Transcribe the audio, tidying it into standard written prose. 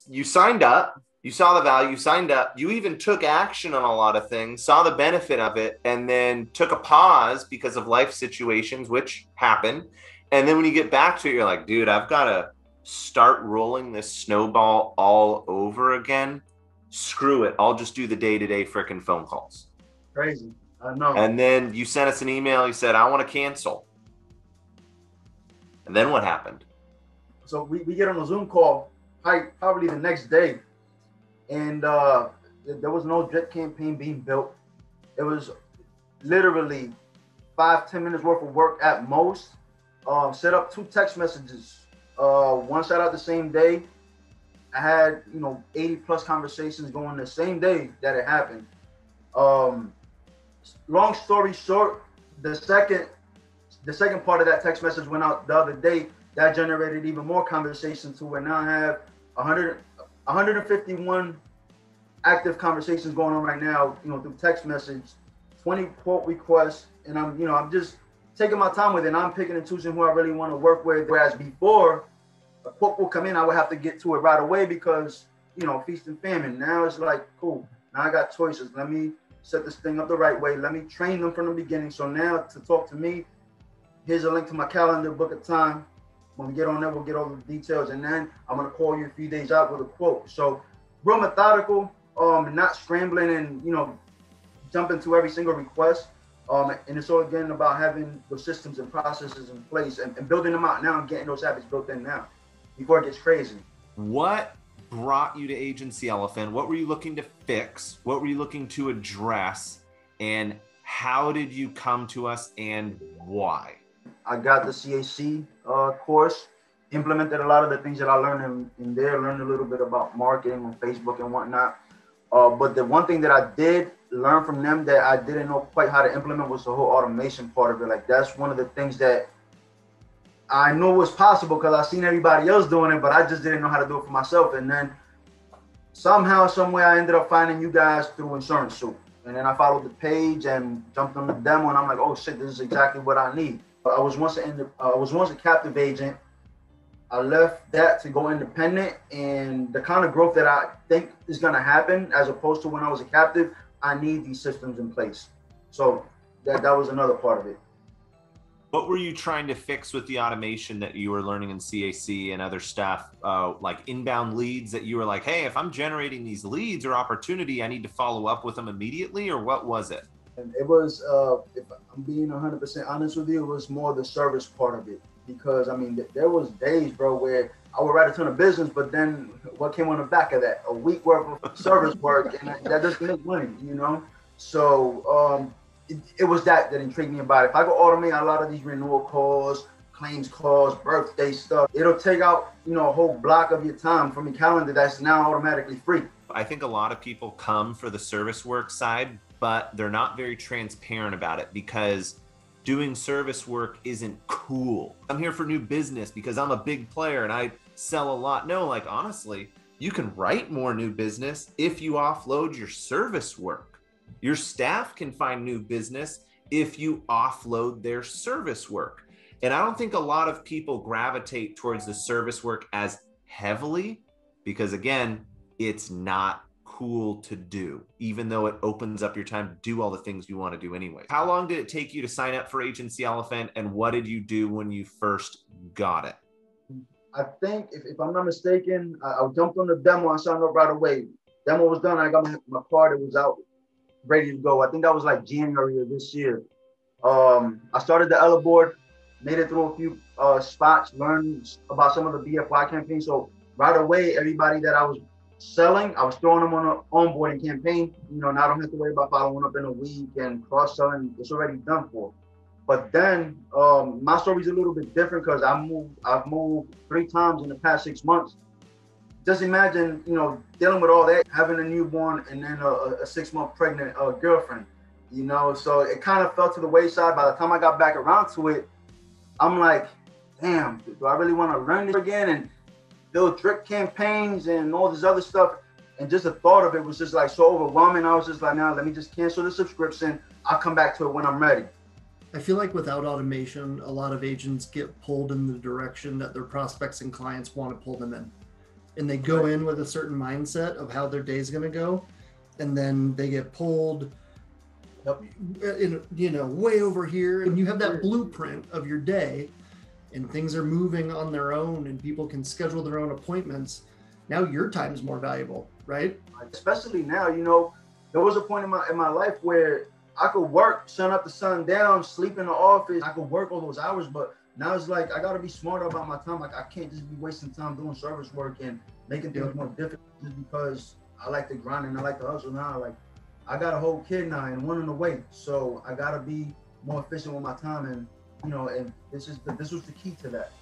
you signed up, you saw the value, you signed up, you even took action on a lot of things, saw the benefit of it, and then took a pause because of life situations, which happen. And then when you get back to it, you're like, dude, I've got to start rolling this snowball all over again. Screw it. I'll just do the day-to-day freaking phone calls. Crazy. I know. And then you sent us an email. You said, I want to cancel. And then what happened? So we get on a Zoom call probably the next day. And there was no drip campaign being built. It was literally 5-10 minutes worth of work at most. Set up 2 text messages. One shot out the same day. I had 80 plus conversations going the same day that it happened. Long story short, the second part of that text message went out the other day. That generated even more conversation to where now I have 151 active conversations going on right now, through text message, 20 quote requests, and I'm just taking my time with it. And I'm picking and choosing who I really want to work with. Whereas before, a quote will come in, I would have to get to it right away because, feast and famine. Now it's like, cool, now I got choices. Let me set this thing up the right way. Let me train them from the beginning. So now to talk to me, here's a link to my calendar, book a time. When we get on there, we'll get all the details, and then I'm gonna call you a few days out with a quote. So real methodical, not scrambling and jumping to every single request. And it's all again about having those systems and processes in place and building them out now and getting those habits built in now before it gets crazy. What brought you to Agency Elephant? What were you looking to fix? What were you looking to address? And how did you come to us and why? I got the CAC course, implemented a lot of the things that I learned in there, learned a little bit about marketing on Facebook and whatnot. But the one thing that I did learn from them that I didn't know quite how to implement was the whole automation part of it. Like that's one of the things that I knew was possible because I've seen everybody else doing it, but I just didn't know how to do it for myself. And then somehow, some way, I ended up finding you guys through Insurance Soup. And then I followed the page and jumped on the demo, and I'm like, oh shit, this is exactly what I need. I was once a captive agent. I left that to go independent, and the kind of growth that I think is going to happen, as opposed to when I was a captive, I need these systems in place. So that was another part of it. What were you trying to fix with the automation that you were learning in CAC and other stuff, like inbound leads that you were like, hey, if I'm generating these leads or opportunity, I need to follow up with them immediately, or what was it? And it was, if I'm being 100% honest with you, it was more the service part of it. Because, I mean, there was days, bro, where I would write a ton of business, but then what came on the back of that? A week worth of service work, and that doesn't make money, So it was that intrigued me about it. If I could automate a lot of these renewal calls, claims calls, birthday stuff, it'll take out, a whole block of your time from your calendar that's now automatically free. I think a lot of people come for the service work side, but they're not very transparent about it because doing service work isn't cool. I'm here for new business because I'm a big player and I sell a lot. No, like honestly, you can write more new business if you offload your service work. Your staff can find new business if you offload their service work. And I don't think a lot of people gravitate towards the service work as heavily because again, it's not cool to do, even though it opens up your time to do all the things you want to do anyway. How long did it take you to sign up for Agency Elephant, and what did you do when you first got it? I think, if I'm not mistaken, I jumped on the demo. I signed up right away. Demo was done. I got my card. It was out, ready to go. I think that was like January of this year. I started the Ella board, made it through a few spots, learned about some of the BFY campaigns. So right away, everybody that I was selling, I was throwing them on an onboarding campaign. Now I don't have to worry about following up in a week and cross-selling. It's already done for. But then my story's a little bit different because I've moved 3 times in the past 6 months. Just imagine, dealing with all that, having a newborn and then a 6-month pregnant girlfriend, So it kind of fell to the wayside. By the time I got back around to it, I'm like, damn, do I really want to learn this again and build drip campaigns and all this other stuff? And just the thought of it was just like so overwhelming. I was just like, now let me just cancel the subscription. I'll come back to it when I'm ready. I feel like without automation, a lot of agents get pulled in the direction that their prospects and clients want to pull them in. and they go in with a certain mindset of how their day's going to go, and then they get pulled in, you know, way over here, and you have that blueprint of your day and things are moving on their own and people can schedule their own appointments. Now your time is more valuable, right? Especially now, you know, there was a point in my life where I could work sun up to sun down, sleep in the office. I could work all those hours, but now it's like I gotta be smarter about my time. Like I can't just be wasting time doing service work and making things more difficult just because I like to grind and I like to hustle now. Like I got a whole kid now and one on the way, so I gotta be more efficient with my time, and you know, and this was the key to that.